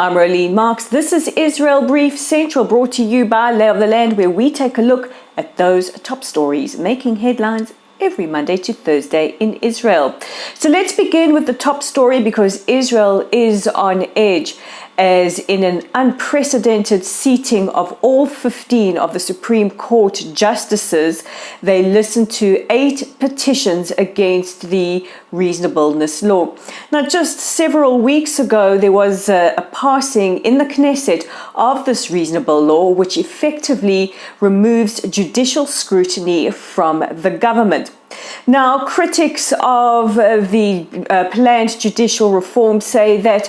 I'm Rolene Marks. This is Israel Brief Central, brought to you by Lay of the Land, where we take a look at those top stories making headlines every Monday to Thursday in Israel. So let's begin with the top story, because Israel is on edge, as in an unprecedented seating of all 15 of the Supreme Court justices, they listened to 8 petitions against the reasonableness law. Now, just several weeks ago, there was a passing in the Knesset of this reasonable law, which effectively removes judicial scrutiny from the government. Now, critics of the planned judicial reform say that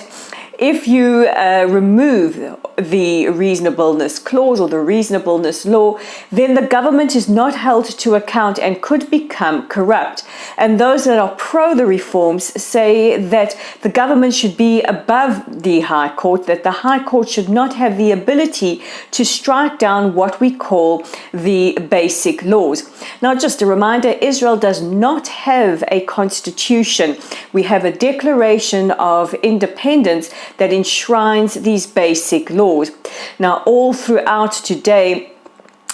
if you remove the reasonableness clause or the reasonableness law, then the government is not held to account and could become corrupt. And those that are pro the reforms say that the government should be above the High Court, that the High Court should not have the ability to strike down what we call the basic laws. Now, just a reminder, Israel does not have a constitution. We have a declaration of independence that enshrines these basic laws. Now, all throughout today,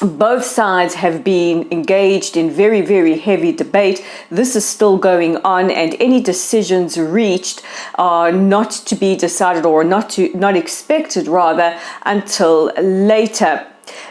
both sides have been engaged in very, very heavy debate. This is still going on, and any decisions reached are not to be decided, or not expected rather, until later.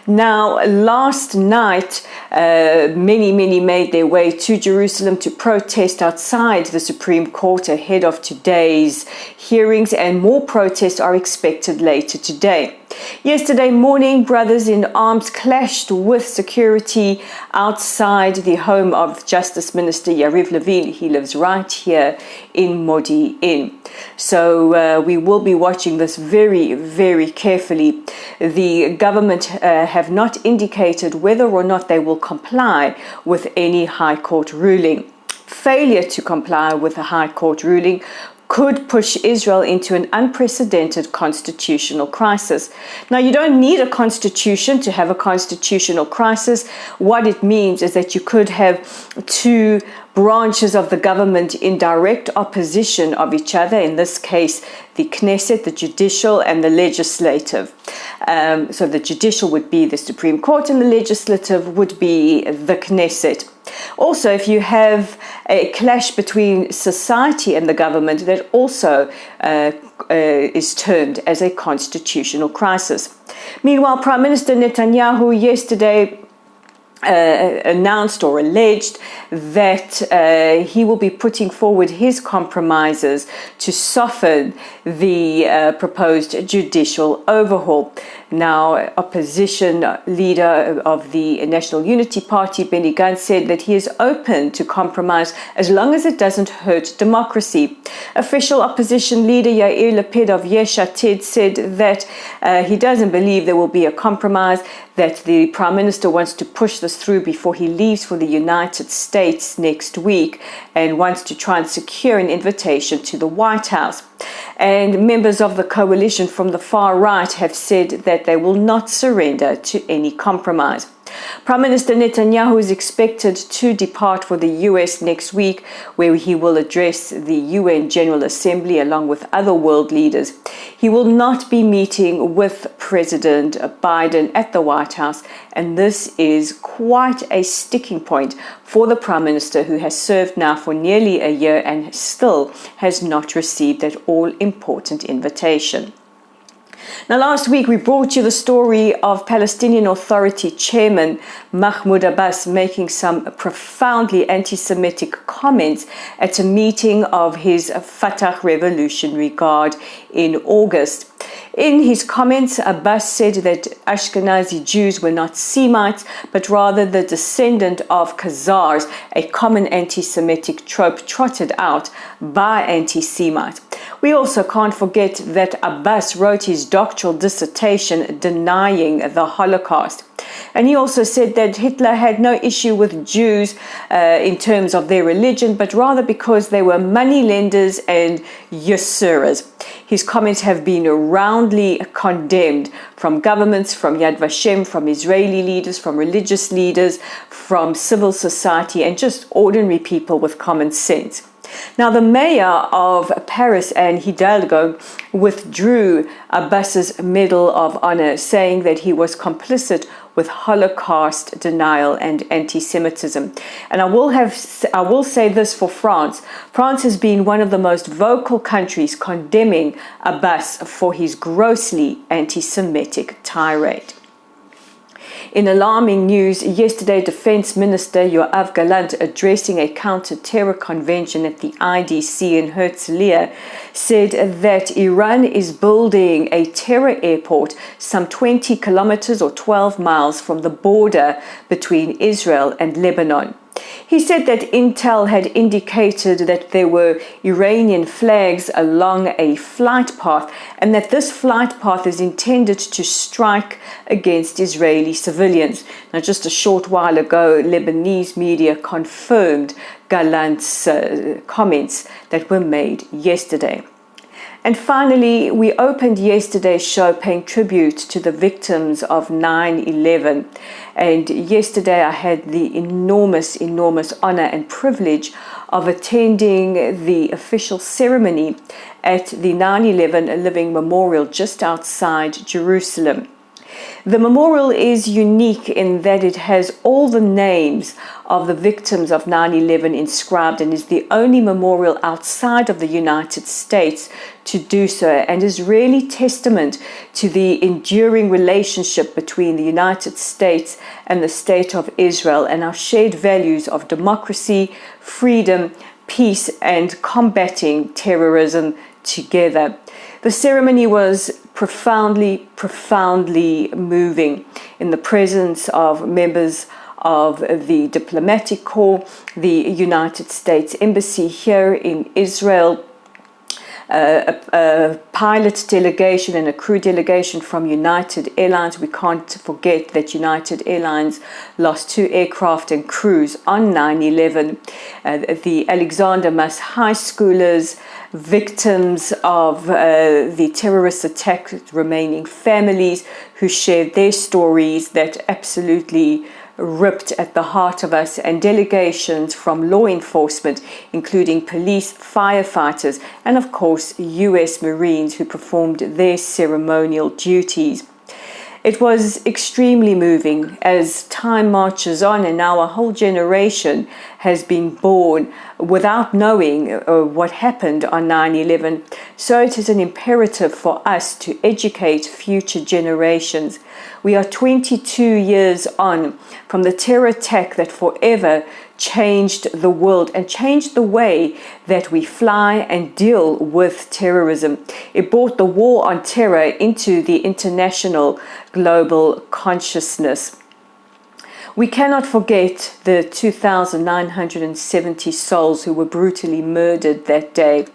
Now, last night, many made their way to Jerusalem to protest outside the Supreme Court ahead of today's hearings, and more protests are expected later today. Yesterday morning, brothers in arms clashed with security outside the home of Justice Minister Yariv Levin. He lives right here in Modi'in. So we will be watching this very, very carefully. The government have not indicated whether or not they will comply with any High Court ruling. Failure to comply with a High Court ruling could push Israel into an unprecedented constitutional crisis. Now, you don't need a constitution to have a constitutional crisis. What it means is that you could have 2 branches of the government in direct opposition of each other, in this case the Knesset, the judicial, and the legislative. So the judicial would be the Supreme Court, and the legislative would be the Knesset. Also, if you have a clash between society and the government, that also is termed as a constitutional crisis. Meanwhile, Prime Minister Netanyahu yesterday announced or alleged that he will be putting forward his compromises to soften the proposed judicial overhaul. Now, opposition leader of the National Unity Party, Benny Gantz, said that he is open to compromise as long as it doesn't hurt democracy. Official opposition leader Yair Lapid of Yesh Atid said that he doesn't believe there will be a compromise, that the Prime Minister wants to push this through before he leaves for the United States next week, and wants to try and secure an invitation to the White House. And members of the coalition from the far right have said that they will not surrender to any compromise. Prime Minister Netanyahu is expected to depart for the US next week, where he will address the UN General Assembly along with other world leaders. He will not be meeting with President Biden at the White House, and this is quite a sticking point for the Prime Minister, who has served now for nearly a year and still has not received that all-important invitation. Now, last week we brought you the story of Palestinian Authority Chairman Mahmoud Abbas making some profoundly anti-Semitic comments at a meeting of his Fatah Revolutionary Guard in August. In his comments, Abbas said that Ashkenazi Jews were not Semites, but rather the descendant of Khazars, a common anti-Semitic trope trotted out by anti-Semites. We also can't forget that Abbas wrote his doctoral dissertation denying the Holocaust. And he also said that Hitler had no issue with Jews in terms of their religion, but rather because they were moneylenders and usurers. His comments have been roundly condemned from governments, from Yad Vashem, from Israeli leaders, from religious leaders, from civil society, and just ordinary people with common sense. Now, the mayor of Paris, Anne Hidalgo, withdrew Abbas's Medal of Honor, saying that he was complicit with Holocaust denial and anti-Semitism. And I will say this for France. France has been one of the most vocal countries condemning Abbas for his grossly anti-Semitic tirade. In alarming news, yesterday Defense Minister Yoav Gallant, addressing a counter-terror convention at the IDC in Herzliya, said that Iran is building a terror airport some 20 kilometers or 12 miles from the border between Israel and Lebanon. He said that intel had indicated that there were Iranian flags along a flight path and that this flight path is intended to strike against Israeli civilians. Now, just a short while ago, Lebanese media confirmed Gallant's comments that were made yesterday. And finally, we opened yesterday's show paying tribute to the victims of 9/11. And yesterday I had the enormous honor and privilege of attending the official ceremony at the 9/11 Living Memorial just outside Jerusalem. The memorial is unique in that it has all the names of the victims of 9/11 inscribed and is the only memorial outside of the United States to do so, and is really testament to the enduring relationship between the United States and the State of Israel and our shared values of democracy, freedom, peace, and combating terrorism together. The ceremony was profoundly moving in the presence of members of the diplomatic corps, the United States Embassy here in Israel, a pilot delegation and a crew delegation from United Airlines. We can't forget that United Airlines lost 2 aircraft and crews on 9/11. The Alexander Mas high schoolers, victims of the terrorist attack, remaining families who shared their stories that absolutely ripped at the heart of us, and delegations from law enforcement, including police, firefighters, and of course US Marines who performed their ceremonial duties. It was extremely moving as time marches on, and now a whole generation has been born without knowing what happened on 9/11. So it is an imperative for us to educate future generations. We are 22 years on from the terror attack that forever changed the world and changed the way that we fly and deal with terrorism. It brought the war on terror into the international global consciousness. We cannot forget the 2,970 souls who were brutally murdered that day.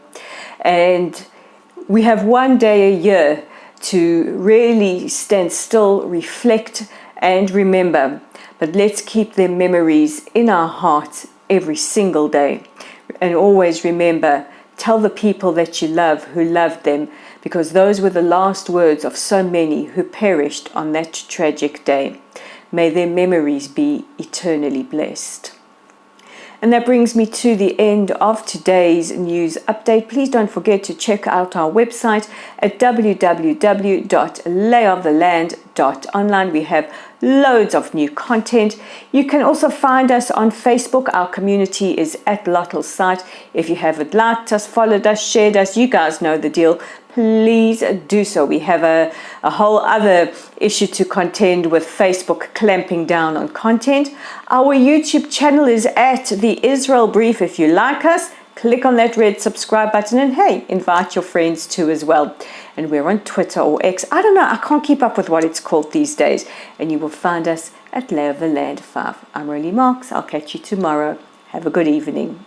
And we have one day a year to really stand still, reflect, and remember. But let's keep their memories in our hearts every single day. And always remember, tell the people that you love who loved them, because those were the last words of so many who perished on that tragic day. May their memories be eternally blessed. And that brings me to the end of today's news update. Please don't forget to check out our website at www.layoftheland.online. We have loads of new content. You can also find us on Facebook. Our community is at Lottle's site. If you haven't liked us, followed us, shared us, you guys know the deal. Please do so. We have a whole other issue to contend with Facebook clamping down on content. Our YouTube channel is at The Israel Brief. If you like us, click on that red subscribe button and hey, invite your friends too as well. And we're on Twitter or X. I don't know, I can't keep up with what it's called these days. And you will find us at Lay of the Land 5. I'm Rolly Marks. I'll catch you tomorrow. Have a good evening.